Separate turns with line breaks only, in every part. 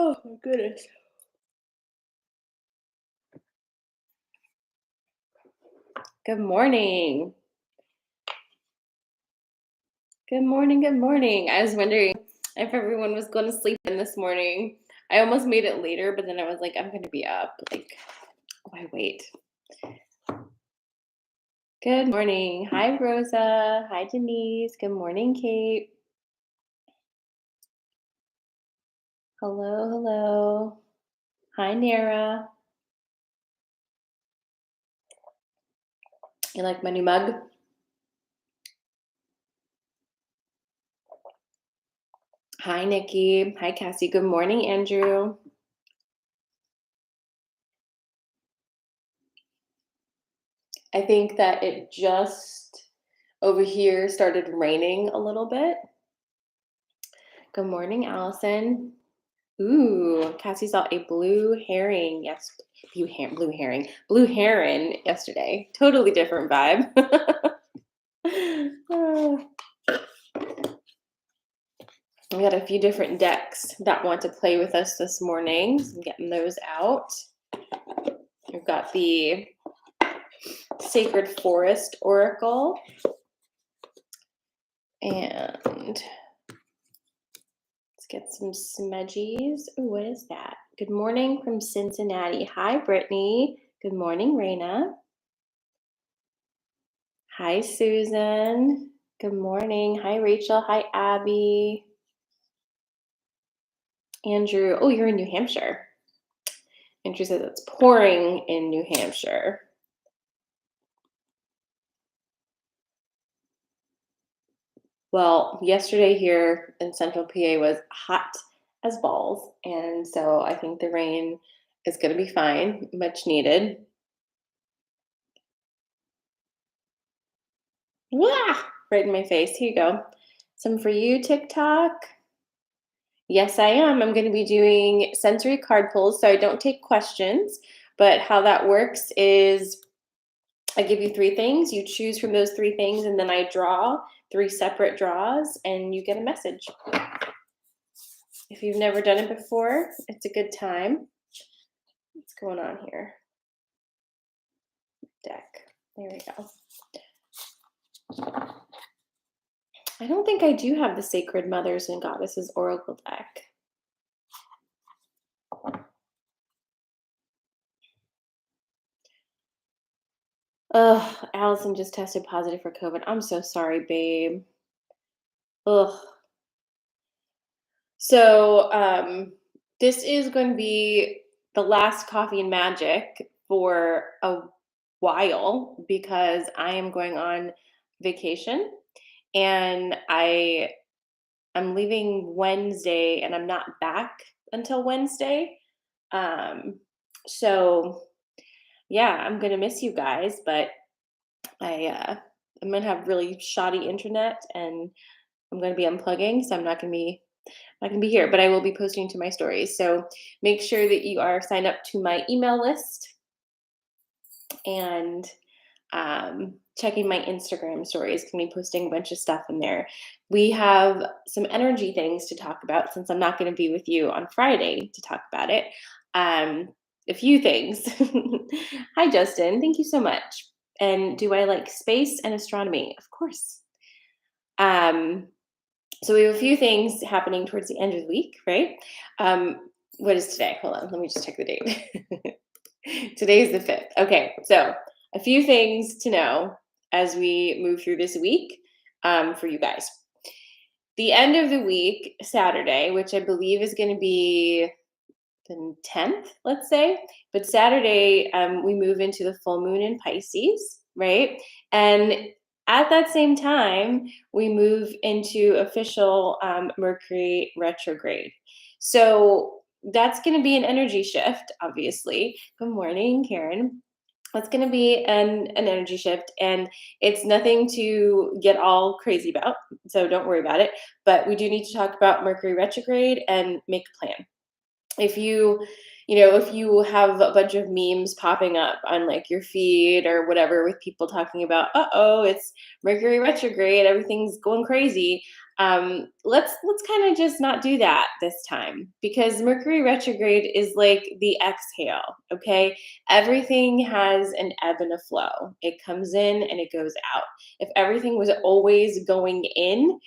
Oh my goodness. Good morning. Good morning. Good morning. I was wondering if everyone was going to sleep in this morning. I almost made it later, but then I was like, I'm going to be up. Like, why wait? Good morning. Hi, Rosa. Hi, Denise. Good morning, Kate. Hello, hello. Hi, Nara. You like my new mug? Hi, Nikki. Hi, Cassie. Good morning, Andrew. I think that it just over here started raining a little bit. Good morning, Allison. Ooh, Cassie saw a blue herring. Yes, blue heron yesterday. Totally different vibe. Oh, we got a few different decks that want to play with us this morning. So I'm getting those out. We've got the Sacred Forest Oracle and let's get some smudgies. Ooh, what is that? Good morning from Cincinnati. Hi, Brittany. Good morning, Raina. Hi, Susan. Good morning. Hi, Rachel. Hi, Abby. Andrew. Oh, you're in New Hampshire. Andrew says it's pouring in New Hampshire. Well, yesterday here in Central PA was hot as balls. And so I think the rain is going to be fine, much needed. Wah! Right in my face. Here you go. Some for you, TikTok. Yes, I am. I'm going to be doing sensory card pulls, so I don't take questions. But how that works is I give you 3 things, you choose from those 3 things, and then I draw 3 separate draws, and you get a message. If you've never done it before, it's a good time. What's going on here? Deck. There we go. I don't think I do have the Sacred Mothers and Goddesses Oracle deck. Ugh, Allison just tested positive for COVID. I'm so sorry, babe. Ugh. So this is going to be the last Coffee and Magic for a while because I am going on vacation and I'm leaving Wednesday and I'm not back until Wednesday. So yeah, I'm gonna miss you guys, but I'm gonna have really shoddy internet and I'm gonna be unplugging, so I'm not gonna be here, but I will be posting to my stories. So make sure that you are signed up to my email list and checking my Instagram stories. Can be posting a bunch of stuff in there. We have some energy things to talk about since I'm not going to be with you on Friday to talk about it. A few things. Hi, Justin. Thank you so much. And do I like space and astronomy? Of course. So we have a few things happening towards the end of the week, right? What is today? Hold on, let me just check the date. Today is the 5th. Okay, so a few things to know as we move through this week for you guys. The end of the week, Saturday, which I believe is going to be the 10th, let's say, but Saturday we move into the full moon in Pisces, right? And at that same time, we move into official Mercury retrograde. So that's going to be an energy shift, obviously. Good morning, Karen. That's going to be an energy shift, and it's nothing to get all crazy about. So don't worry about it. But we do need to talk about Mercury retrograde and make a plan. If you if you have a bunch of memes popping up on like your feed or whatever with people talking about, oh, it's Mercury retrograde, everything's going crazy. Let's kind of just not do that this time, because Mercury retrograde is like the exhale. Okay, everything has an ebb and a flow. It comes in and it goes out. If everything was always going in,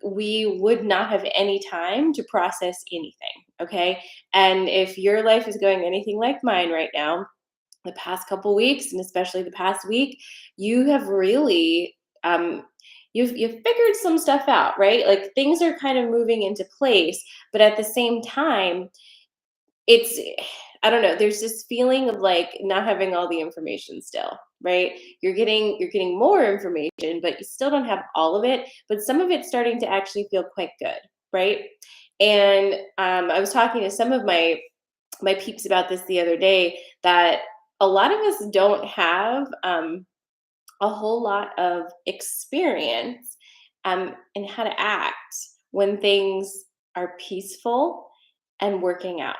we would not have any time to process anything. Okay, and if your life is going anything like mine right now, the past couple weeks and especially the past week, you have really you've figured some stuff out, right? Like things are kind of moving into place, but at the same time, it's I don't know, there's this feeling of like not having all the information still, right? You're getting more information, but you still don't have all of it, but some of it's starting to actually feel quite good, right? And I was talking to some of my peeps about this the other day, that a lot of us don't have a whole lot of experience in how to act when things are peaceful and working out.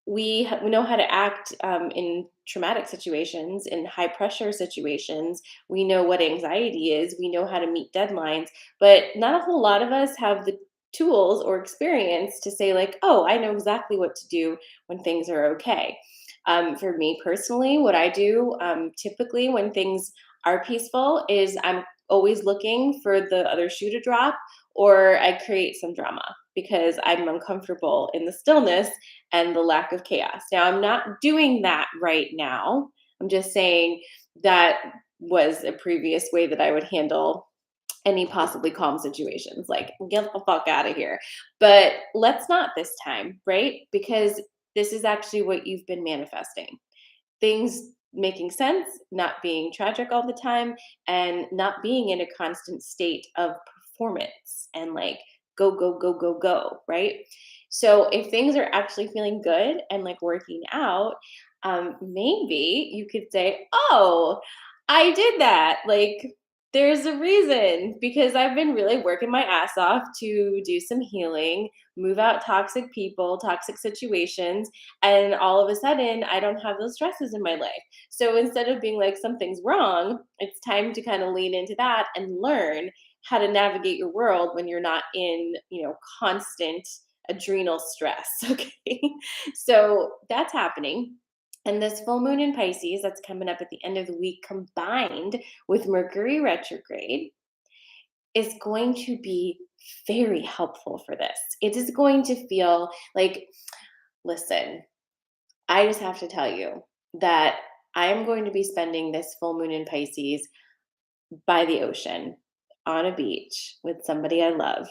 We know how to act in traumatic situations, in high pressure situations. We know what anxiety is. We know how to meet deadlines, but not a whole lot of us have the tools or experience to say like, oh, I know exactly what to do when things are okay. For me personally, what I do typically when things are peaceful is I'm always looking for the other shoe to drop, or I create some drama because I'm uncomfortable in the stillness and the lack of chaos. Now, I'm not doing that right now. I'm just saying that was a previous way that I would handle any possibly calm situations, like get the fuck out of here. But let's not this time, right? Because this is actually what you've been manifesting. Things making sense, not being tragic all the time, and not being in a constant state of performance and like go, go, go, go, go, right? So if things are actually feeling good and like working out, maybe you could say, oh, I did that. Like, there's a reason, because I've been really working my ass off to do some healing, move out toxic people, toxic situations, and all of a sudden I don't have those stresses in my life. So instead of being like something's wrong, it's time to kind of lean into that and learn how to navigate your world when you're not in, constant adrenal stress. Okay. So that's happening. And this full moon in Pisces that's coming up at the end of the week, combined with Mercury retrograde, is going to be very helpful for this. It is going to feel like, listen, I just have to tell you that I am going to be spending this full moon in Pisces by the ocean on a beach with somebody I love.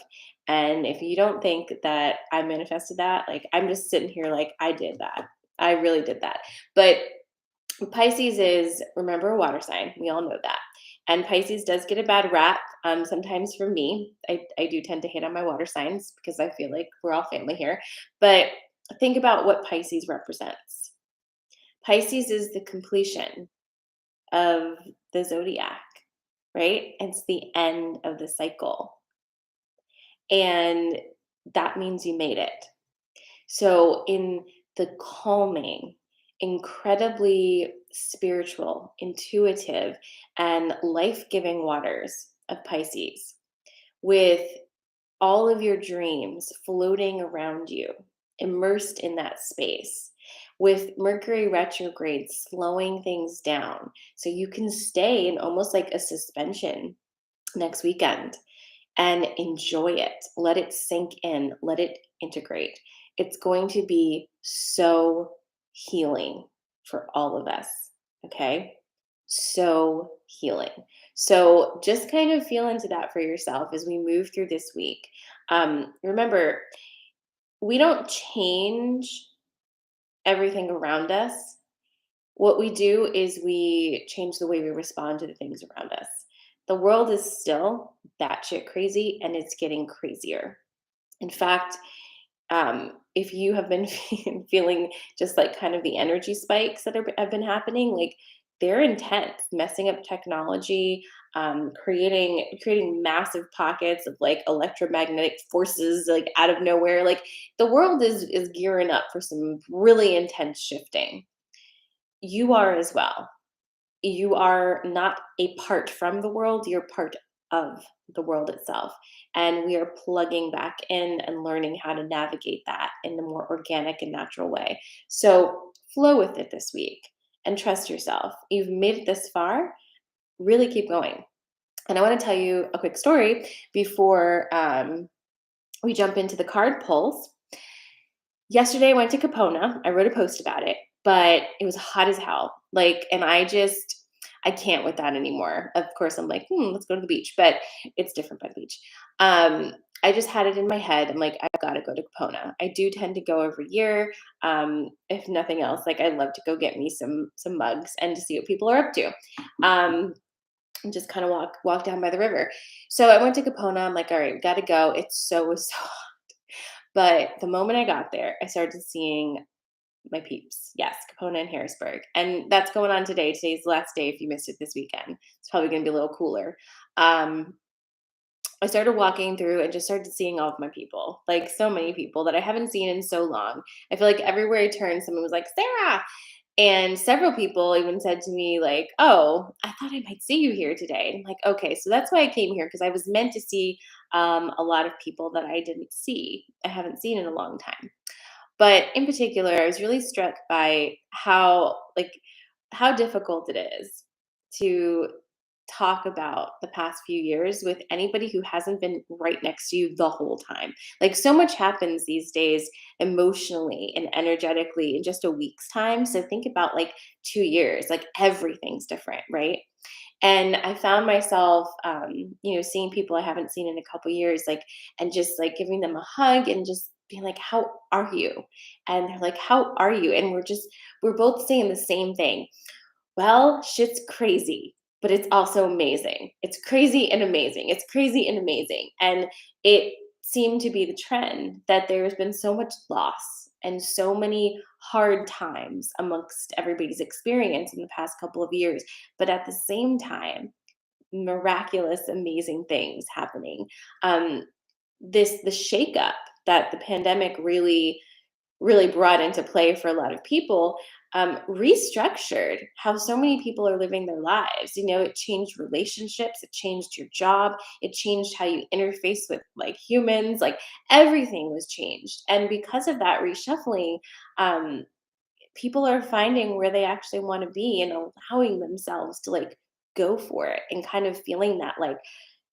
And if you don't think that I manifested that, like I'm just sitting here like I did that. I really did that. But Pisces is, remember, a water sign. We all know that. And Pisces does get a bad rap sometimes from me. I do tend to hate on my water signs because I feel like we're all family here. But think about what Pisces represents. Pisces is the completion of the zodiac, right? It's the end of the cycle. And that means you made it. So, in the calming, incredibly spiritual, intuitive, and life giving waters of Pisces, with all of your dreams floating around you, immersed in that space, with Mercury retrograde slowing things down so you can stay in almost like a suspension next weekend and enjoy it. Let it sink in, let it integrate. It's going to be so healing for all of us. Okay. So healing. So just kind of feel into that for yourself as we move through this week. Remember, we don't change everything around us. What we do is we change the way we respond to the things around us. The world is still batshit crazy and it's getting crazier. In fact, if you have been feeling just like kind of the energy spikes that have been happening, like they're intense, messing up technology, creating massive pockets of like electromagnetic forces like out of nowhere. Like the world is gearing up for some really intense shifting. You are as well. You are not a part from the world, you're part of the world itself. And we are plugging back in and learning how to navigate that in a more organic and natural way. So flow with it this week and trust yourself. You've made it this far, really keep going. And I want to tell you a quick story before we jump into the card pulls. Yesterday I went to Capona. I wrote a post about it, but it was hot as hell. Like, and I can't with that anymore. Of course, I'm like, let's go to the beach, but it's different by the beach. I just had it in my head. I'm like, I've got to go to Capona. I do tend to go every year. If nothing else, like I love to go get me some mugs and to see what people are up to. And just kind of walk down by the river. So I went to Capona. I'm like, all right, got to go. It's so but the moment I got there, I started seeing my peeps. Yes, Capona and Harrisburg. And that's going on today. Today's the last day if you missed it this weekend. It's probably going to be a little cooler. Um, I started walking through and just started seeing all of my people, like so many people that I haven't seen in so long. I feel like everywhere I turned, someone was like, Sarah. And several people even said to me, like, oh, I thought I might see you here today. And I'm like, okay, so that's why I came here because I was meant to see a lot of people that I didn't see, I haven't seen in a long time. But in particular, I was really struck by how difficult it is to talk about the past few years with anybody who hasn't been right next to you the whole time. Like so much happens these days emotionally and energetically in just a week's time. So think about like 2 years, like everything's different, right? And I found myself, seeing people I haven't seen in a couple years, like, and just like giving them a hug and just being like, "How are you?" And they're like, "How are you?" And we're both saying the same thing. Well, shit's crazy, but it's also amazing. It's crazy and amazing. It's crazy and amazing. And it seemed to be the trend that there's been so much loss and so many hard times amongst everybody's experience in the past couple of years. But at the same time, miraculous, amazing things happening. Um, the shakeup that the pandemic really brought into play for a lot of people, restructured how so many people are living their lives. You know, it changed relationships, it changed your job, it changed how you interface with like humans, like everything was changed. And because of that reshuffling, um, people are finding where they actually want to be and allowing themselves to like go for it and kind of feeling that like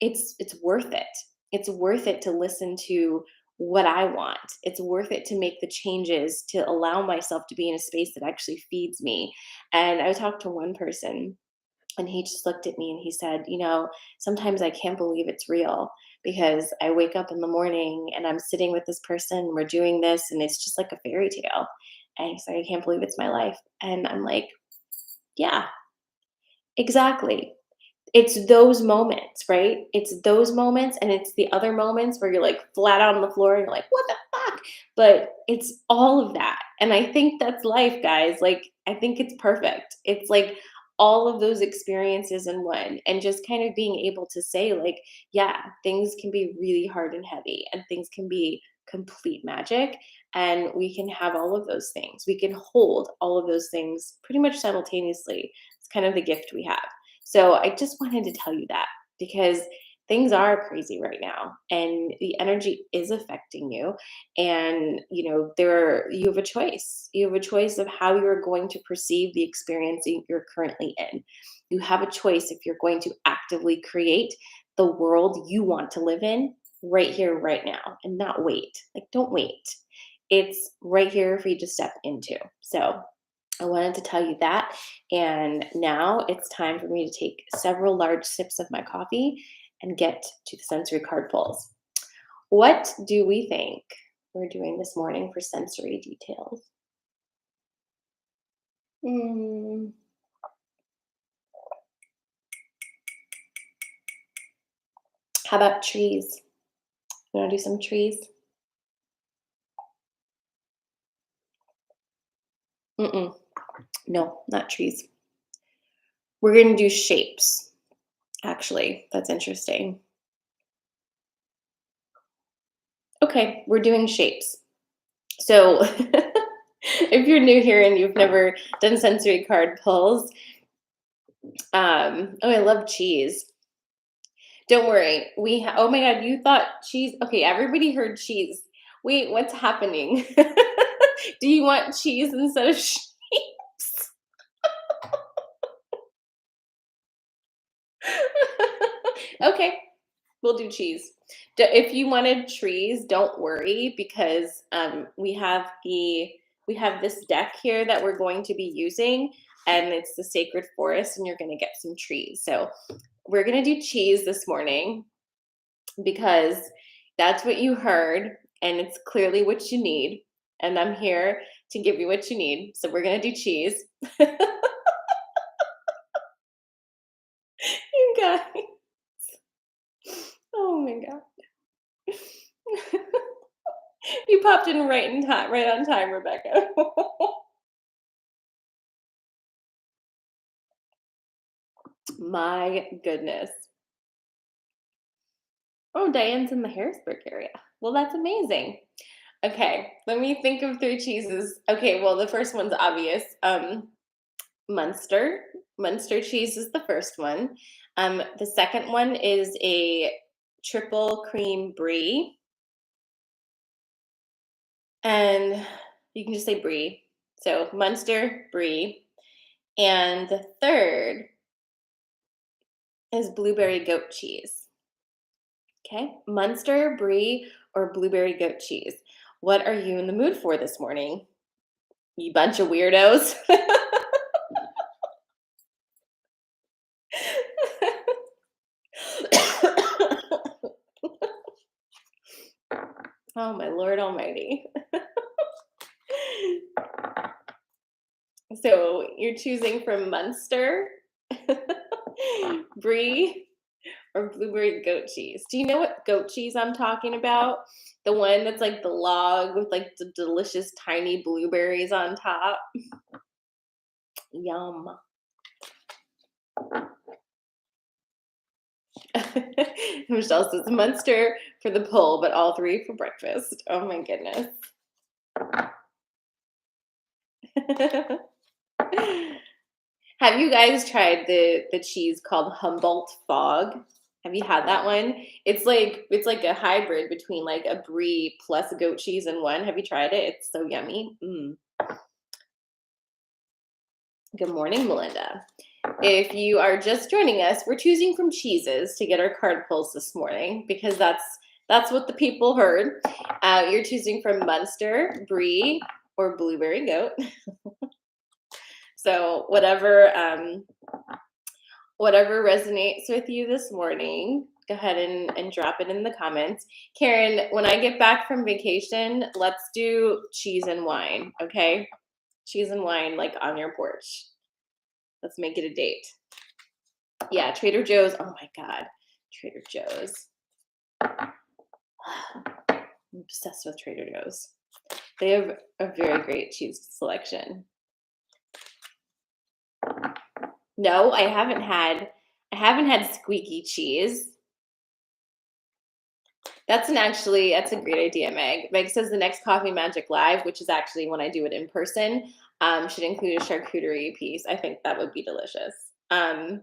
it's worth it. It's worth it to listen to what I want. It's worth it to make the changes to allow myself to be in a space that actually feeds me. And I talked to one person and he just looked at me and he said, sometimes I can't believe it's real because I wake up in the morning and I'm sitting with this person, we're doing this, and it's just like a fairy tale. And he said, I can't believe it's my life. And I'm like, yeah, exactly. It's those moments, right? It's those moments, and it's the other moments where you're like flat out on the floor and you're like, what the fuck? But it's all of that. And I think that's life, guys. Like, I think it's perfect. It's like all of those experiences in one, and just kind of being able to say, like, yeah, things can be really hard and heavy, and things can be complete magic. And we can have all of those things. We can hold all of those things pretty much simultaneously. It's kind of the gift we have. So I just wanted to tell you that because things are crazy right now and the energy is affecting you. And you have a choice. You have a choice of how you're going to perceive the experience that you're currently in. You have a choice if you're going to actively create the world you want to live in right here, right now, and not wait. Like, don't wait. It's right here for you to step into. So I wanted to tell you that. And now it's time for me to take several large sips of my coffee and get to the sensory card pulls. What do we think we're doing this morning for sensory details? Hmm, how about trees? You want to do some trees? Mm-mm. No, not trees. We're going to do shapes, actually. That's interesting. Okay, we're doing shapes. So if you're new here and you've never done sensory card pulls, oh, I love cheese. Don't worry. Oh my God, you thought cheese. Okay, everybody heard cheese. Wait, what's happening? Do you want cheese instead of shapes? Okay, we'll do cheese. If you wanted trees, don't worry because we have this deck here that we're going to be using, and it's the sacred forest, and you're going to get some trees. So we're going to do cheese this morning because that's what you heard, and it's clearly what you need. And I'm here to give you what you need. So we're going to do cheese. You guys. Oh my God. You popped in right in time, right on time, Rebecca. My goodness. Oh, Diane's in the Harrisburg area. Well, that's amazing. Okay, let me think of three cheeses. Okay, well, the first one's obvious. Munster. Munster cheese is the first one. The second one is a triple cream brie. And you can just say brie. So Munster, brie. And the third is blueberry goat cheese. Okay, Munster, brie, or blueberry goat cheese. What are you in the mood for this morning? You bunch of weirdos. Oh my Lord Almighty. So you're choosing from Munster, brie, or blueberry goat cheese. Do you know what goat cheese I'm talking about? The one that's like the log with like the delicious tiny blueberries on top. Yum. Michelle says Munster for the pull, but all three for breakfast. Oh my goodness. Have you guys tried the cheese called Humboldt Fog? Have you had that one? It's like a hybrid between like a brie plus goat cheese in one. Have you tried it? It's so yummy. Good morning, Melinda. If you are just joining us, we're choosing from cheeses to get our card pulls this morning because that's what the people heard. You're choosing from Munster, brie, or blueberry goat. So whatever resonates with you this morning, go ahead and drop it in the comments. Karen, when I get back from vacation, let's do cheese and wine, okay? Cheese and wine like on your porch. Let's make it a date. Yeah, Trader Joe's. Oh my God, Trader Joe's. I'm obsessed with Trader Joe's. They have a very great cheese selection. No, I haven't had squeaky cheese. That's a great idea, Meg. Meg says the next Coffee&Magic Live, which is actually when I do it in person, should include a charcuterie piece. I think that would be delicious. I'm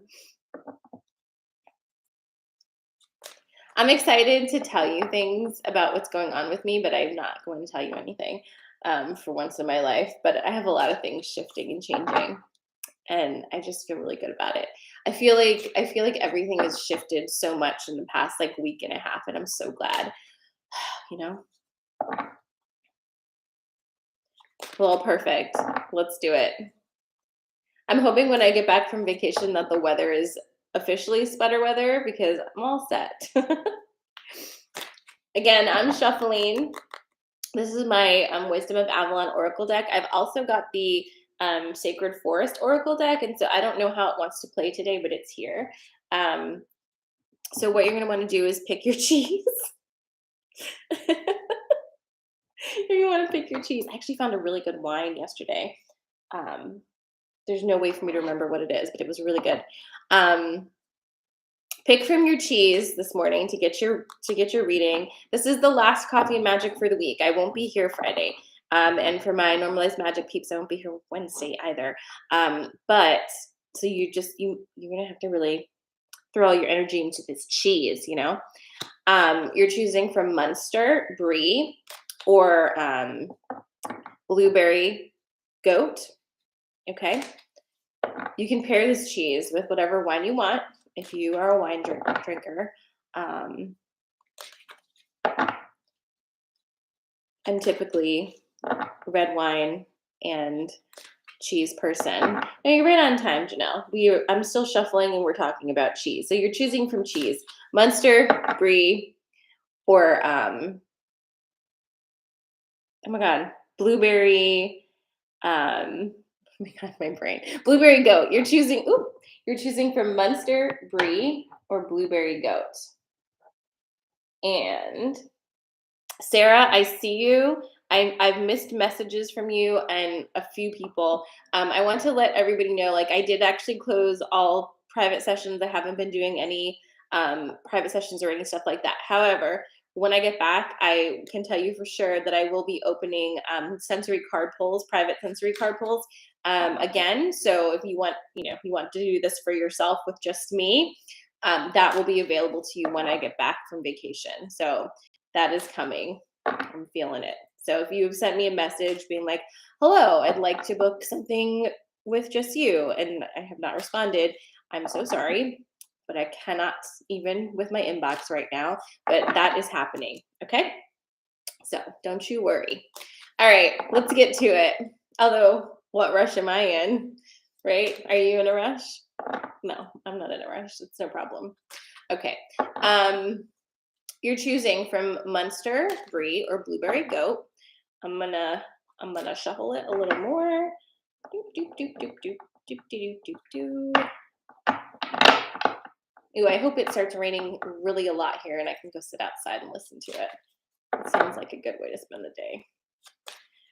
excited to tell you things about what's going on with me, but I'm not going to tell you anything for once in my life. But I have a lot of things shifting and changing, and I just feel really good about it. I feel like everything has shifted so much in the past like week and a half, and I'm so glad. You know. Well, perfect. Let's do it. I'm hoping when I get back from vacation that the weather is officially sweater weather because I'm all set. Again, I'm shuffling. This is my Wisdom of Avalon Oracle deck. I've also got the Sacred Forest Oracle deck, and so I don't know how it wants to play today, but it's here. So what you're going to want to do is pick your cheese. You're going to want to pick your cheese. I actually found a really good wine yesterday. There's no way for me to remember what it is, but it was really good. Um, Pick from your cheese this morning to get your reading. This is the last Coffee and Magic for the week. I won't be here Friday. And for my normalized magic peeps, I won't be here Wednesday either. But so you're gonna have to really throw all your energy into this cheese, you know. You're choosing from Munster, Brie, or blueberry goat. Okay. You can pair this cheese with whatever wine you want if you are a wine drinker. I'm typically red wine and cheese person. Now you're right on time, Janelle. I'm still shuffling and we're talking about cheese. So you're choosing from cheese, Munster, Brie, or oh my god, blueberry. Oh my god, my brain. Blueberry goat. You're choosing from Munster, Brie, or blueberry goat. And Sarah, I see you. I've missed messages from you and a few people. I want to let everybody know, like, I did actually close all private sessions. I haven't been doing any private sessions or any stuff like that. However, when I get back, I can tell you for sure that I will be opening sensory card pulls, private sensory card pulls again. So if you want, if you want to do this for yourself with just me, that will be available to you when I get back from vacation. So that is coming. I'm feeling it. So if you've sent me a message being like, hello, I'd like to book something with just you, and I have not responded, I'm so sorry, but I cannot even with my inbox right now, but that is happening. Okay. So don't you worry. All right, let's get to it. Although, what rush am I in? Right? Are you in a rush? No, I'm not in a rush. It's no problem. Okay. You're choosing from Munster, Brie, or blueberry goat. I'm gonna shuffle it a little more. Doop, doop, doop, doop, doop, doop, doop, doop, doop. Ooh, I hope it starts raining really a lot here and I can go sit outside and listen to it. It sounds like a good way to spend the day.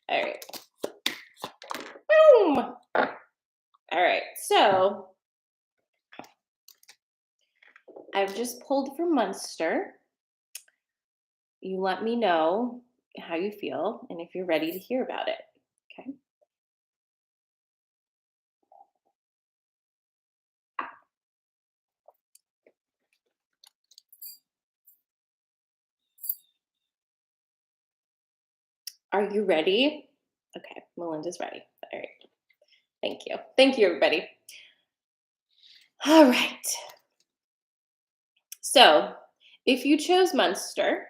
All right. Boom. All right, so I've just pulled from Munster. You let me know how you feel and if you're ready to hear about it. Okay. Are you ready? Okay, Melinda's ready. All right. Thank you. Thank you, everybody. All right. So, if you chose Munster,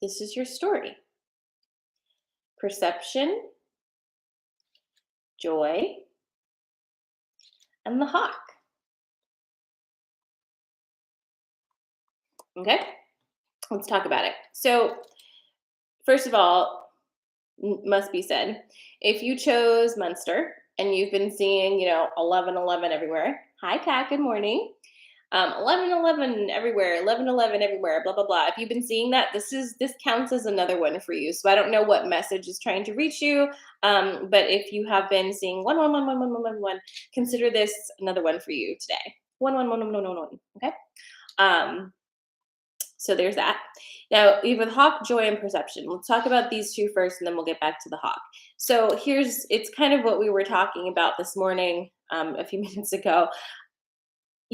this is your story. Perception, joy, and the hawk. Okay? Let's talk about it. So, first of all, must be said, if you chose Munster and you've been seeing, 1111 everywhere. Hi, Kat. Good morning. 1111 everywhere, 1111 everywhere, blah blah blah. If you've been seeing that, this counts as another one for you. So I don't know what message is trying to reach you, but if you have been seeing 11111111, consider this another one for you today. 111111. Okay. So there's that. Now, you have hawk, joy, and perception. Let's talk about these two first, and then we'll get back to the hawk. So it's kind of what we were talking about this morning, a few minutes ago.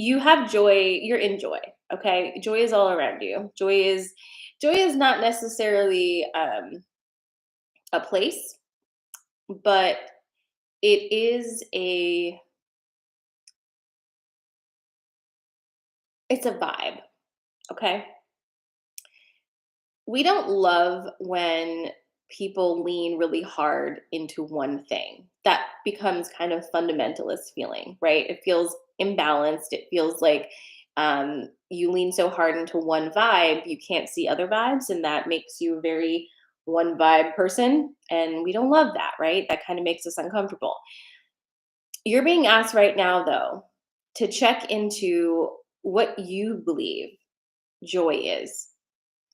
You have joy, you're in joy. Okay. Joy is all around you. Joy is not necessarily a place, but it is it's a vibe. Okay. We don't love when people lean really hard into one thing. That becomes kind of fundamentalist feeling, right? It feels imbalanced. It feels like you lean so hard into one vibe, you can't see other vibes, and that makes you a very one vibe person. And we don't love that, right? That kind of makes us uncomfortable. You're being asked right now, though, to check into what you believe joy is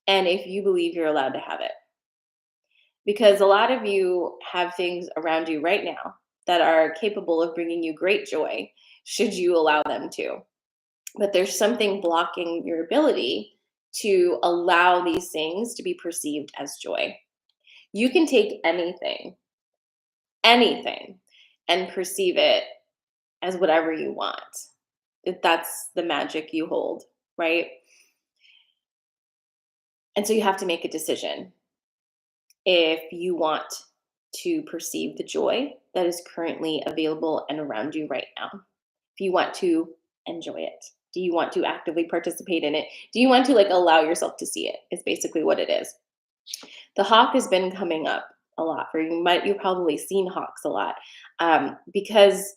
and if you believe you're allowed to have it. because a lot of you have things around you right now that are capable of bringing you great joy, should you allow them to. But there's something blocking your ability to allow these things to be perceived as joy. You can take anything, and perceive it as whatever you want. If that's the magic you hold, right? And so you have to make a decision if you want to perceive the joy that is currently available and around you right now. If you want to enjoy it, do you want to actively participate in it? Do you want to like allow yourself to see it? Is basically what it is. The hawk has been coming up a lot for you. You've probably seen hawks a lot, because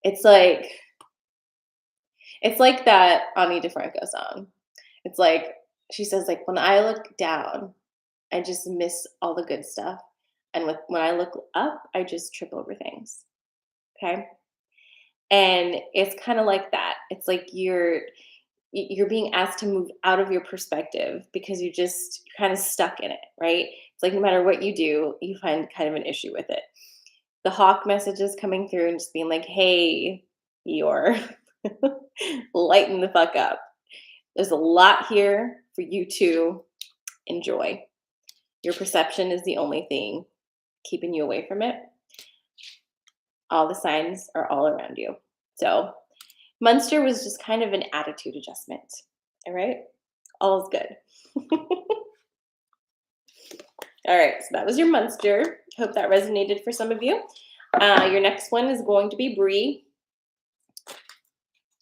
it's like that Ani DeFranco song. It's like she says, like, when I look down, I just miss all the good stuff, and when I look up, I just trip over things. Okay, and it's kind of like that. It's like you're being asked to move out of your perspective because you're kind of stuck in it, right? It's like no matter what you do, you find kind of an issue with it. The hawk message is coming through and just being like, hey, you're lighten the fuck up. There's a lot here for you to enjoy. Your perception is the only thing keeping you away from it. All the signs are all around you. So Munster was just kind of an attitude adjustment. All right? All is good. All right, so that was your Munster. Hope that resonated for some of you. Your next one is going to be Bree.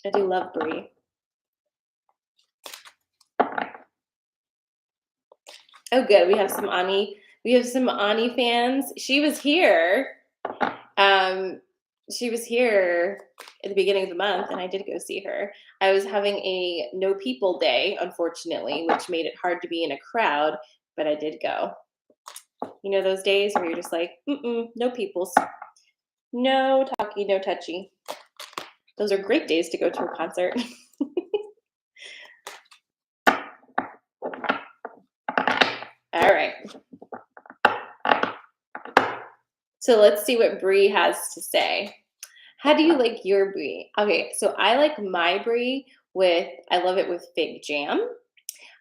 I do love Bree. Oh, good. We have some Ani. We have some Ani fans. She was here. She was here at the beginning of the month, and I did go see her. I was having a no people day, unfortunately, which made it hard to be in a crowd, but I did go. You know those days where you're just like, no peoples, no talky, no touchy. Those are great days to go to a concert. All right. So let's see what Brie has to say. How do you like your Brie? Okay, so I like my Brie I love it with fig jam.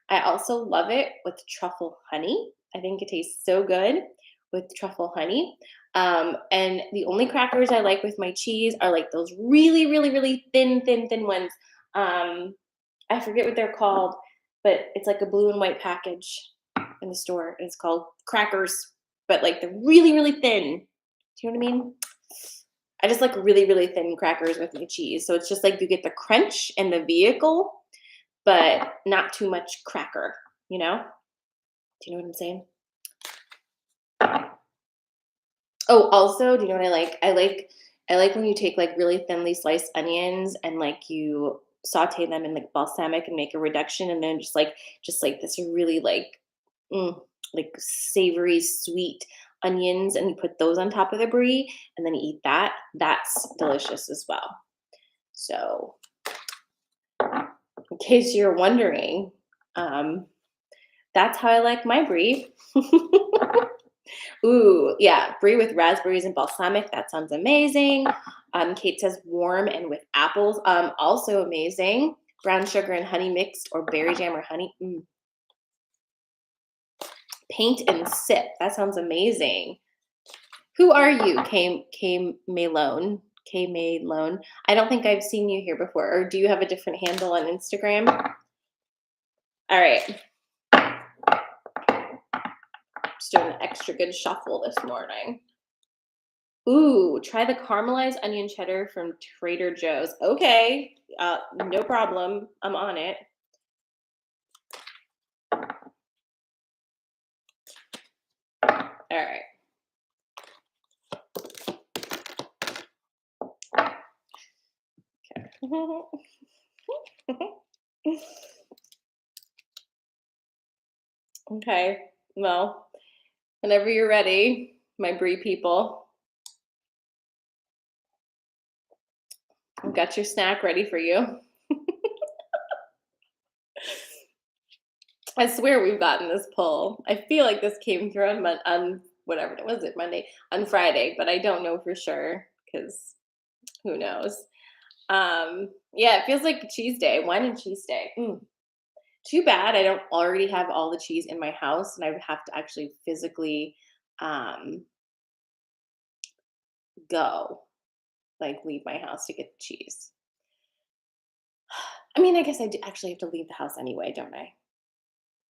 I also love it with truffle honey. I think it tastes so good with truffle honey. And the only crackers I like with my cheese are like those really, really, really thin ones. I forget what they're called, but it's like a blue and white package in the store. And it's called crackers, but like they're really, really thin. Do you know what I mean? I just like really, really thin crackers with my cheese. So it's just like you get the crunch and the vehicle, but not too much cracker, you know? Do you know what I'm saying? Oh, also, do you know what I like? I like when you take like really thinly sliced onions and like you saute them in like balsamic and make a reduction, and then just like this really like savory sweet onions, and you put those on top of the brie and then you eat that. That's delicious as well. So in case you're wondering, that's how I like my brie. Ooh, yeah, brie with raspberries and balsamic. That sounds amazing. Kate says warm and with apples. Also amazing. Brown sugar and honey mixed, or berry jam or honey. Paint and sip. That sounds amazing. Who are you, K Malone? K Malone. I don't think I've seen you here before. Or do you have a different handle on Instagram? All right. Just doing an extra good shuffle this morning. Ooh, try the caramelized onion cheddar from Trader Joe's. Okay, no problem. I'm on it. All right. Okay. Okay. Well, whenever you're ready, my brie people. I've got your snack ready for you. I swear we've gotten this pull. I feel like this came through on whatever it was, it Monday, on Friday, but I don't know for sure because who knows. Yeah, it feels like cheese day, wine and cheese day. Too bad I don't already have all the cheese in my house, and I would have to actually physically um, go, like leave my house to get the cheese. I mean, I guess I do actually have to leave the house anyway, don't I?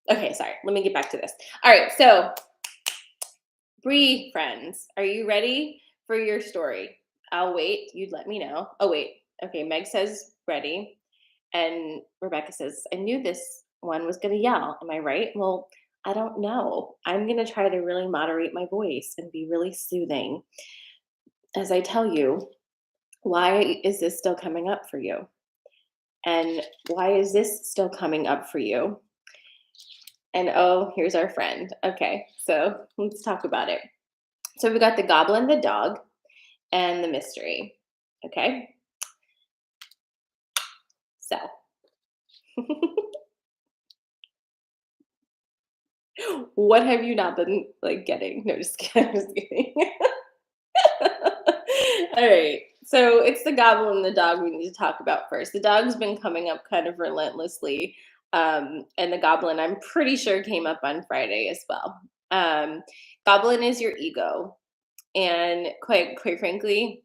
Okay, sorry. Let me get back to this. All right, so Bree friends, are you ready for your story? I'll wait. You'd let me know. Oh, wait. Okay, Meg says ready. And Rebecca says, I knew this one was going to yell. Am I right? Well, I don't know. I'm going to try to really moderate my voice and be really soothing as I tell you, why is this still coming up for you? And why is this still coming up for you? And oh, here's our friend. Okay, so let's talk about it. So we got the goblin, the dog, and the mystery. Okay, so what have you not been like getting? No, just kidding. Just kidding. All right. So it's the goblin and the dog we need to talk about first. The dog's been coming up kind of relentlessly. And the goblin, I'm pretty sure, came up on Friday as well. Goblin is your ego. And quite frankly,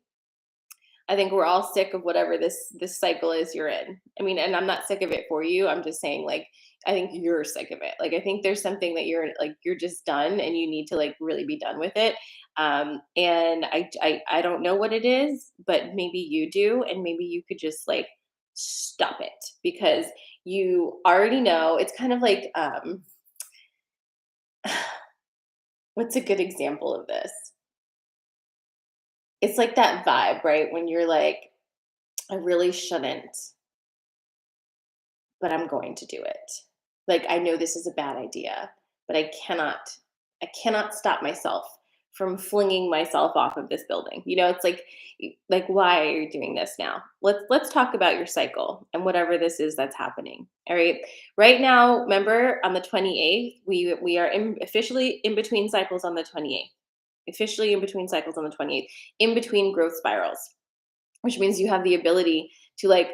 I think we're all sick of whatever this cycle is you're in. I mean, and I'm not sick of it for you. I'm just saying, like, I think you're sick of it. Like, I think there's something that you're just done, and you need to like really be done with it. And I don't know what it is, but maybe you do, and maybe you could just like stop it because you already know. It's kind of like what's a good example of this? It's like that vibe, right? When you're like, I really shouldn't, but I'm going to do it. Like I know this is a bad idea, but I cannot stop myself from flinging myself off of this building. You know, it's like why are you doing this now? Let's talk about your cycle and whatever this is that's happening. All right. Right now, remember on the 28th, we are officially in between cycles on the 28th. Officially in between cycles on the 28th, in between growth spirals, which means you have the ability to like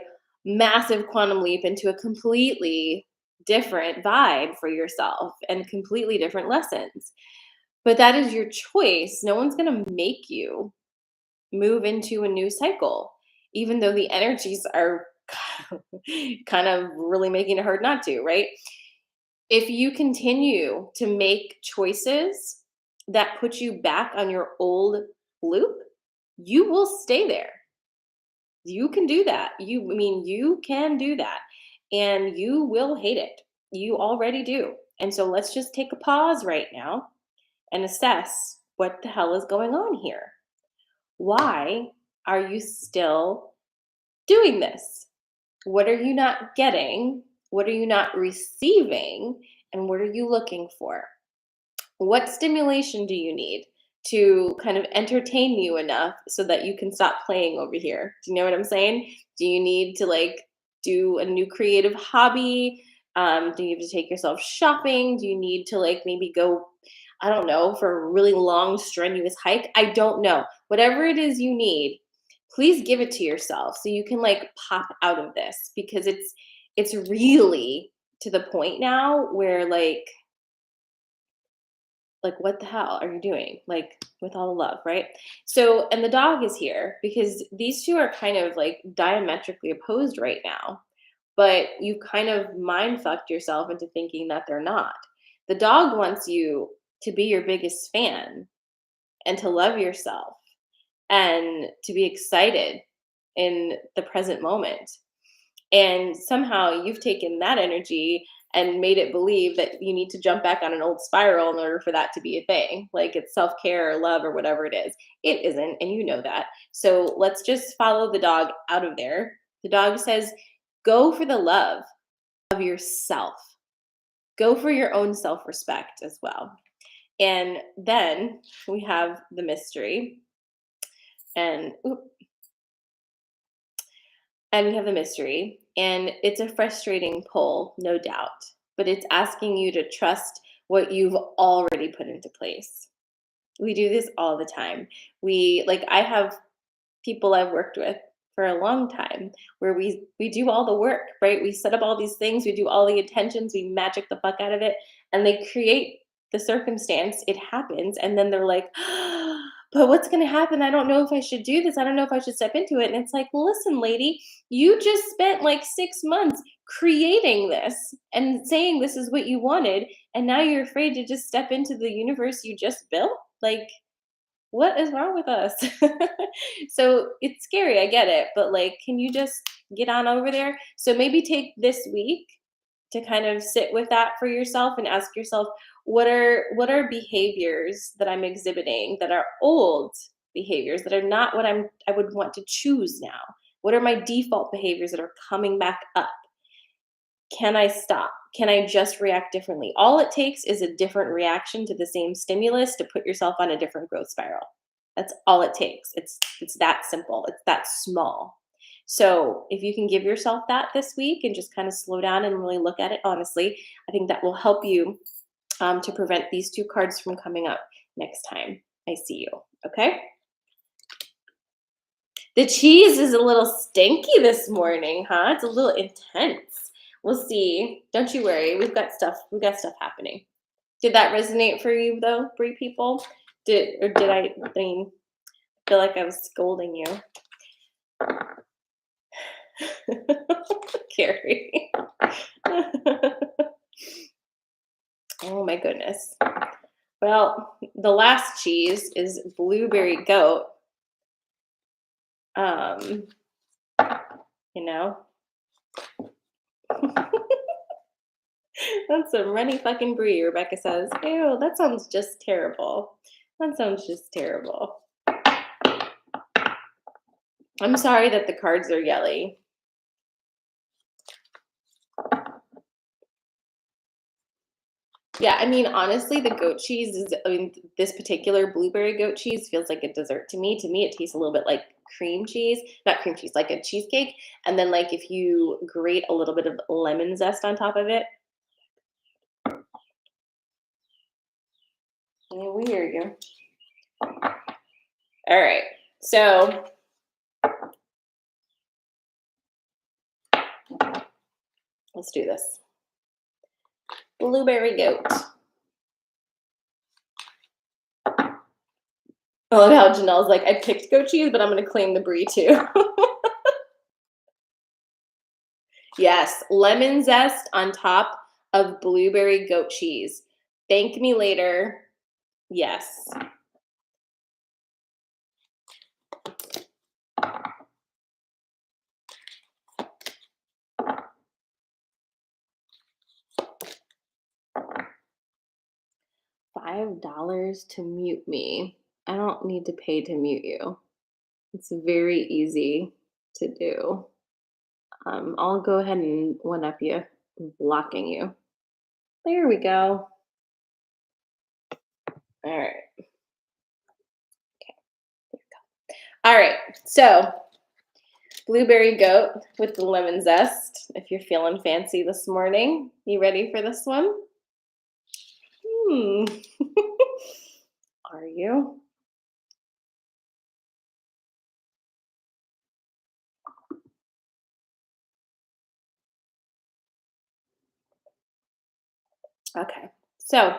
massive quantum leap into a completely different vibe for yourself and completely different lessons. But that is your choice. No one's going to make you move into a new cycle, even though the energies are kind of really making it hard not to, right? If you continue to make choices that put you back on your old loop, you will stay there. You can do that. I mean, you can do that and you will hate it. You already do. And so let's just take a pause right now and assess what the hell is going on here. Why are you still doing this? What are you not getting? What are you not receiving? And what are you looking for? What stimulation do you need to kind of entertain you enough so that you can stop playing over here? Do you know what I'm saying? Do you need to like do a new creative hobby? Do you have to take yourself shopping? Do you need to like maybe go, I don't know, for a really long, strenuous hike? I don't know. Whatever it is you need, please give it to yourself so you can like pop out of this because it's really to the point now where like what the hell are you doing, like with all the love, right? So and the dog is here because these two are kind of like diametrically opposed right now, but you kind of mind fucked yourself into thinking that they're not. The dog wants you to be your biggest fan and to love yourself and to be excited in the present moment. And somehow you've taken that energy and made it believe that you need to jump back on an old spiral in order for that to be a thing. Like it's self care or love or whatever it is. It isn't. And you know that. So let's just follow the dog out of there. The dog says, go for the love of yourself, go for your own self respect as well. And then we have the mystery. And and we have the mystery, and it's a frustrating pull, no doubt. but it's asking you to trust what you've already put into place. We do this all the time. I have people I've worked with for a long time where we do all the work, right? We set up all these things, we do all the intentions, we magic the fuck out of it, and they create the circumstance, it happens, and then they're like, but what's going to happen? I don't know if I should do this. I don't know if I should step into it. And it's like, listen, lady, you just spent like 6 months creating this and saying this is what you wanted, and now you're afraid to just step into the universe you just built. Like, what is wrong with us? So it's scary, I get it, but like, can you just get on over there? So maybe take this week to kind of sit with that for yourself and ask yourself, what are behaviors that I'm exhibiting that are old behaviors that are not what I would want to choose now? What are my default behaviors that are coming back up? Can I stop? Can I just react differently? All it takes is a different reaction to the same stimulus to put yourself on a different growth spiral. That's all it takes. It's that simple. It's that small. So if you can give yourself that this week and just kind of slow down and really look at it honestly, I think that will help you to prevent these two cards from coming up next time I see you. Okay? The cheese is a little stinky this morning, huh? It's a little intense. We'll see. Don't you worry. We've got stuff happening. Did that resonate for you though, Bree people? Did I mean, feel like I was scolding you? Carrie. Oh my goodness. Well, the last cheese is blueberry goat. You know. That's some runny fucking brie, Rebecca says. Ew, that sounds just terrible. That sounds just terrible. I'm sorry that the cards are yelly. Yeah, I mean, honestly, the goat cheese this particular blueberry goat cheese feels like a dessert to me. To me, it tastes a little bit like cream cheese, not cream cheese, like a cheesecake. And then, like, if you grate a little bit of lemon zest on top of it. Yeah, we hear you. All right, so let's do this. Blueberry goat. I love how Janelle's like, I picked goat cheese, but I'm going to claim the brie too. Yes, lemon zest on top of blueberry goat cheese. Thank me later. Yes. $5 to mute me. I don't need to pay to mute you. It's very easy to do. I'll go ahead and one up you, blocking you. There we go. All right. Okay. There we go. All right. So, blueberry goat with the lemon zest. If you're feeling fancy this morning, you ready for this one? Are you? Okay. So,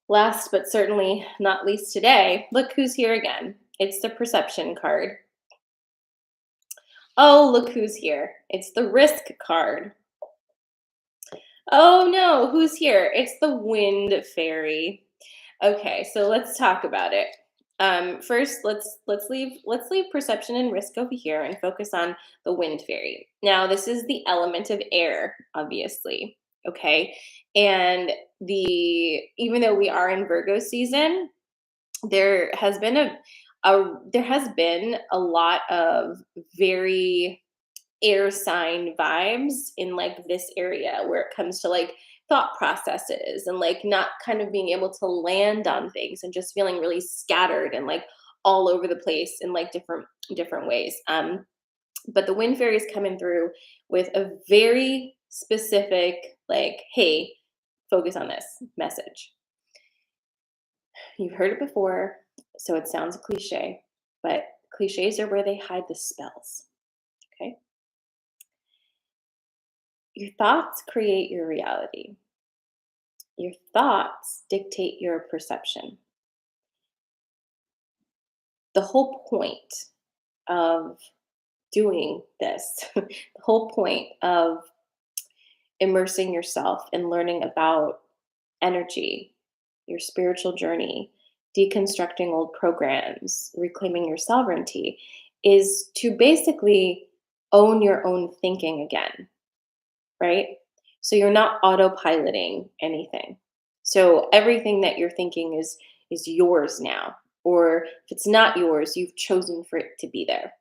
last but certainly not least today, look who's here again. It's the perception card. Oh, look who's here. It's the risk card. Oh no, who's here? It's the wind fairy. Okay, so let's talk about it. First, let's leave perception and risk over here and focus on the wind fairy. Now, this is the element of air, obviously. Okay, and even though we are in Virgo season, there has been a lot of very air sign vibes in like this area where it comes to like thought processes and like not kind of being able to land on things and just feeling really scattered and like all over the place in like different ways. But the wind fairy is coming through with a very specific, like, hey, focus on this message. You've heard it before, so it sounds cliche, but cliches are where they hide the spells. Okay. Your thoughts create your reality. Your thoughts dictate your perception. The whole point of doing this, the whole point of immersing yourself and learning about energy, your spiritual journey, deconstructing old programs, reclaiming your sovereignty, is to basically own your own thinking again, right? So you're not autopiloting anything. So everything that you're thinking is yours now. Or if it's not yours, you've chosen for it to be there.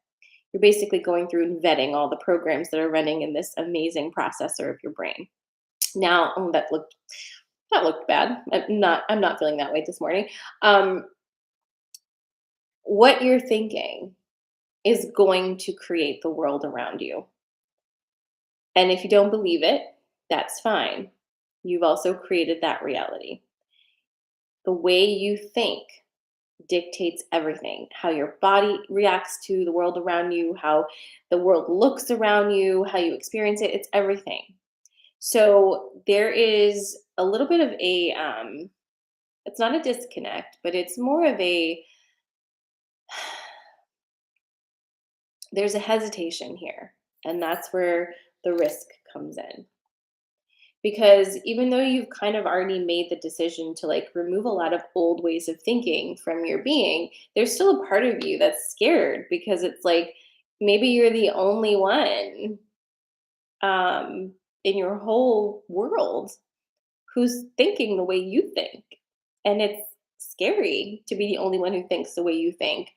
You're basically going through and vetting all the programs that are running in this amazing processor of your brain. Now, that looked bad. I'm not feeling that way this morning. Um, what you're thinking is going to create the world around you. And if you don't believe it, that's fine. You've also created that reality. The way you think dictates everything. How your body reacts to the world around you, how the world looks around you, how you experience it, it's everything. So there is a little bit of a it's not a disconnect, but it's more of a there's a hesitation here. And that's where the risk comes in. Because even though you've kind of already made the decision to like remove a lot of old ways of thinking from your being, there's still a part of you that's scared because it's like maybe you're the only one in your whole world who's thinking the way you think. And it's scary to be the only one who thinks the way you think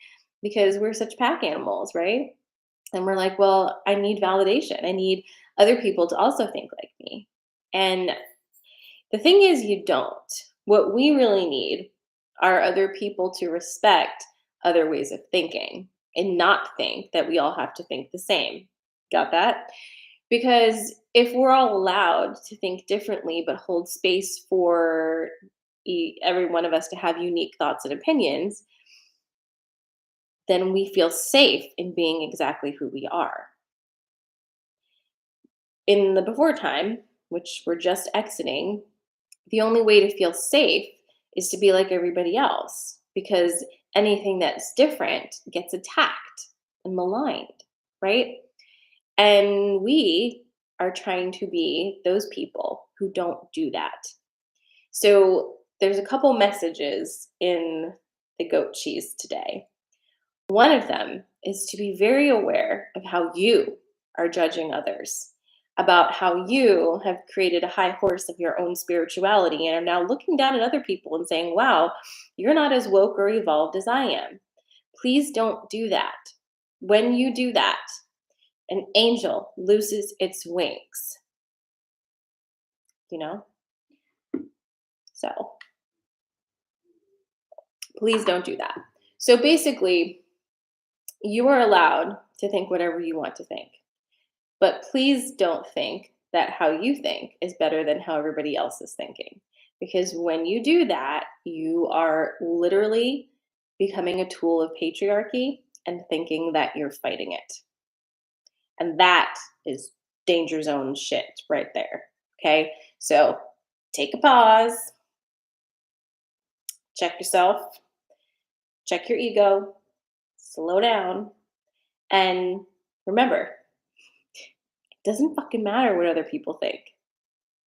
because we're such pack animals, right? And we're like, well, I need validation. I need other people to also think like me. And the thing is, you don't. What we really need are other people to respect other ways of thinking and not think that we all have to think the same. Got that? Because if we're all allowed to think differently but hold space for every one of us to have unique thoughts and opinions, then we feel safe in being exactly who we are. In the before time, which we're just exiting, the only way to feel safe is to be like everybody else because anything that's different gets attacked and maligned, right? And we are trying to be those people who don't do that. So there's a couple messages in the goat cheese today. One of them is to be very aware of how you are judging others, about how you have created a high horse of your own spirituality and are now looking down at other people and saying, wow, you're not as woke or evolved as I am. Please don't do that. When you do that, an angel loses its wings, you know? So please don't do that. So basically, you are allowed to think whatever you want to think. But please don't think that how you think is better than how everybody else is thinking. Because when you do that, you are literally becoming a tool of patriarchy and thinking that you're fighting it. And that is danger zone shit right there. Okay. So take a pause, check yourself, check your ego, slow down, and remember, it doesn't fucking matter what other people think.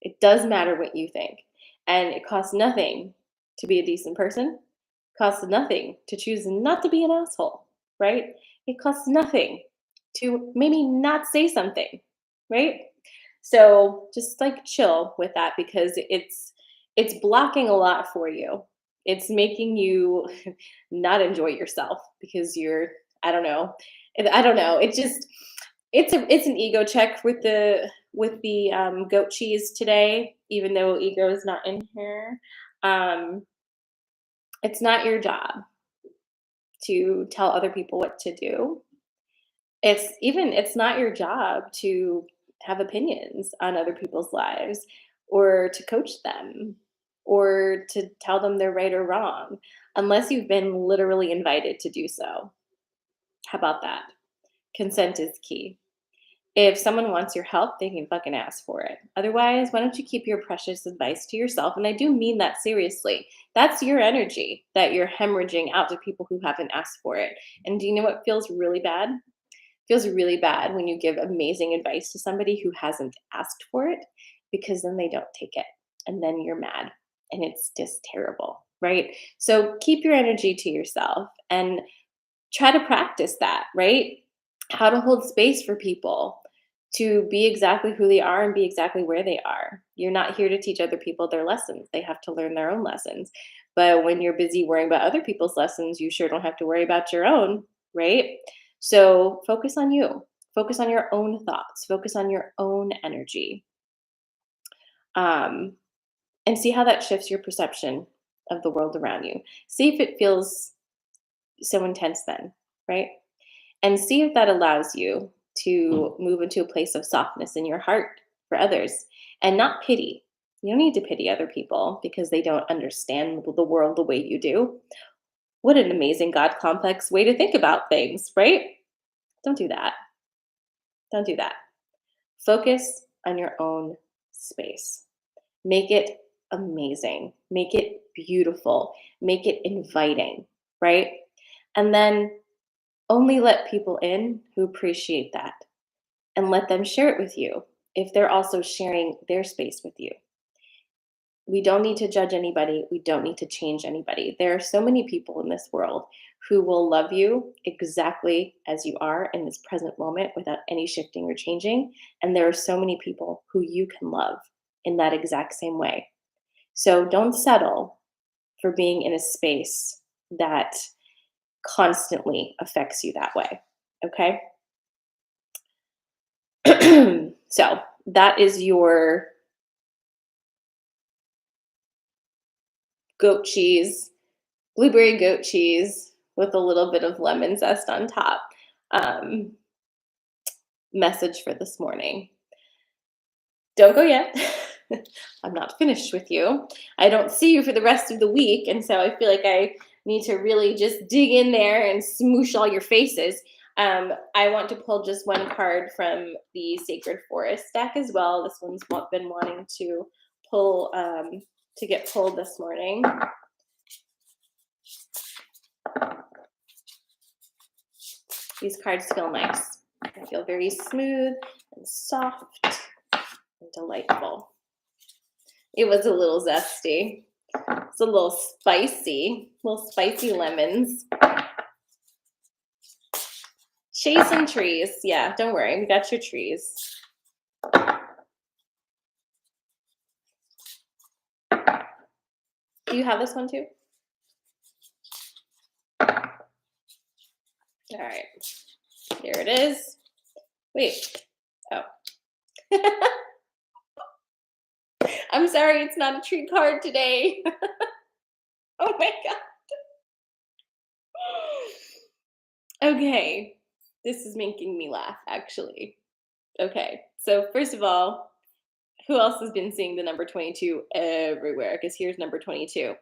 It does matter what you think. And it costs nothing to be a decent person. It costs nothing to choose not to be an asshole, right? It costs nothing to maybe not say something, right? So just like chill with that because it's blocking a lot for you. It's making you not enjoy yourself because you're I don't know. It just it's an ego check with the goat cheese today, even though ego is not in here. Um, it's not your job to tell other people what to do. It's not your job to have opinions on other people's lives or to coach them or to tell them they're right or wrong unless you've been literally invited to do so. How about that? Consent is key. If someone wants your help, they can fucking ask for it. Otherwise, why don't you keep your precious advice to yourself? And I do mean that seriously. That's your energy that you're hemorrhaging out to people who haven't asked for it. And do you know what feels really bad? Feels really bad when you give amazing advice to somebody who hasn't asked for it because then they don't take it. And then you're mad. And it's just terrible, right? So keep your energy to yourself and try to practice that, right? How to hold space for people to be exactly who they are and be exactly where they are. You're not here to teach other people their lessons. They have to learn their own lessons. But when you're busy worrying about other people's lessons, you sure don't have to worry about your own, right? So focus on you. Focus on your own thoughts. Focus on your own energy. Um, and see how that shifts your perception of the world around you. See if it feels so intense then, right? And see if that allows you to move into a place of softness in your heart for others and not pity. You don't need to pity other people because they don't understand the world the way you do. What an amazing God complex way to think about things, right? Don't do that. Don't do that. Focus on your own space. Make it amazing. Make it beautiful. Make it inviting, right? And then only let people in who appreciate that and let them share it with you if they're also sharing their space with you. We don't need to judge anybody. We don't need to change anybody. There are so many people in this world who will love you exactly as you are in this present moment without any shifting or changing. And there are so many people who you can love in that exact same way. So don't settle for being in a space that constantly affects you that way. Okay? So that is your goat cheese, blueberry goat cheese with a little bit of lemon zest on top. Um, Message for this morning. Don't go yet. I'm not finished with you. I don't see you for the rest of the week. And so I feel like I need to really just dig in there and smoosh all your faces. I want to pull just one card from the Sacred Forest deck as well. This one's been wanting to pull to get pulled this morning. These cards feel nice. They feel very smooth and soft and delightful. It was a little zesty. It's a little spicy lemons. Chasing trees. Yeah, don't worry. We got your trees. Do you have this one too? All right. Here it is. Wait. Oh. I'm sorry, it's not a tree card today. Oh my God. Okay. This is making me laugh, actually. Okay. So, first of all, who else has been seeing the number 22 everywhere? Because here's number 22.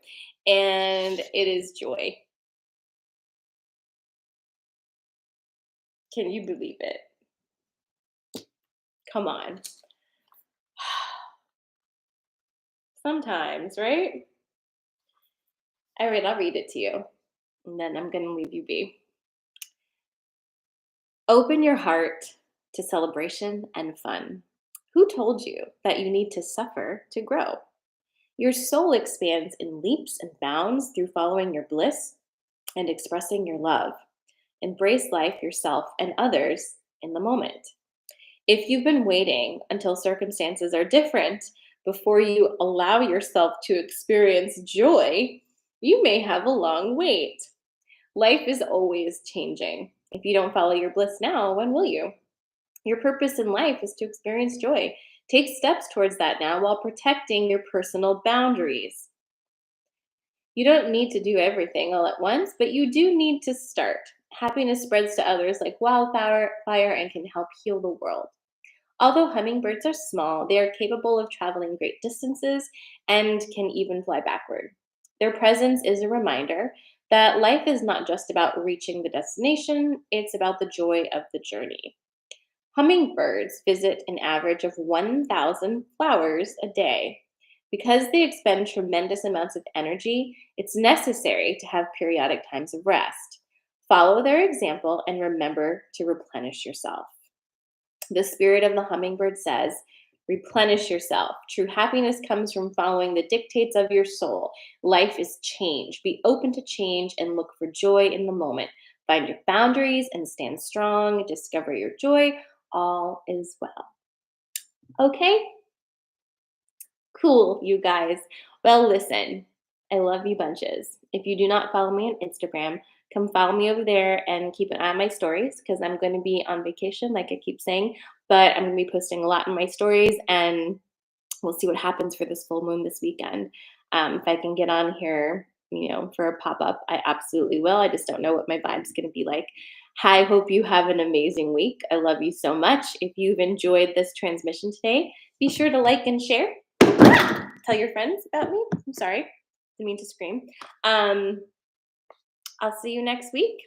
And it is joy. Can you believe it? Come on. Sometimes, right? All right, I'll read it to you. And then I'm going to leave you be. Open your heart to celebration and fun. Who told you that you need to suffer to grow? Your soul expands in leaps and bounds through following your bliss and expressing your love. Embrace life, yourself, and others in the moment. If you've been waiting until circumstances are different before you allow yourself to experience joy, you may have a long wait. Life is always changing. If you don't follow your bliss now, when will you? Your purpose in life is to experience joy. Take steps towards that now while protecting your personal boundaries. You don't need to do everything all at once, but you do need to start. Happiness spreads to others like wildfire and can help heal the world. Although hummingbirds are small, they are capable of traveling great distances and can even fly backward. Their presence is a reminder that life is not just about reaching the destination, it's about the joy of the journey. Hummingbirds visit an average of 1,000 flowers a day. Because they expend tremendous amounts of energy, it's necessary to have periodic times of rest. Follow their example and remember to replenish yourself. The spirit of the hummingbird says, replenish yourself. True happiness comes from following the dictates of your soul. Life is change. Be open to change and look for joy in the moment. Find your boundaries and stand strong. Discover your joy. All is well. Okay? Cool, you guys. Well, listen, I love you bunches. If you do not follow me on Instagram, come follow me over there and keep an eye on my stories because I'm going to be on vacation, like I keep saying, but I'm going to be posting a lot in my stories and we'll see what happens for this full moon this weekend. If I can get on here, for a pop up, I absolutely will. I just don't know what my vibe's going to be like. I hope you have an amazing week. I love you so much. If you've enjoyed this transmission today, be sure to like and share. Tell your friends about me. I'm sorry. Didn't mean to scream. I'll see you next week.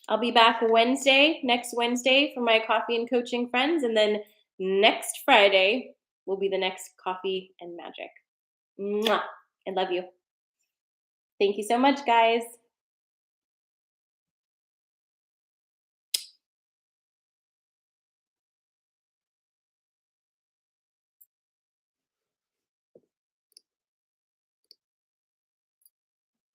I'll be back next Wednesday for my coffee and coaching friends. And then next Friday will be the next Coffee and Magic. Mwah. I love you. Thank you so much, guys.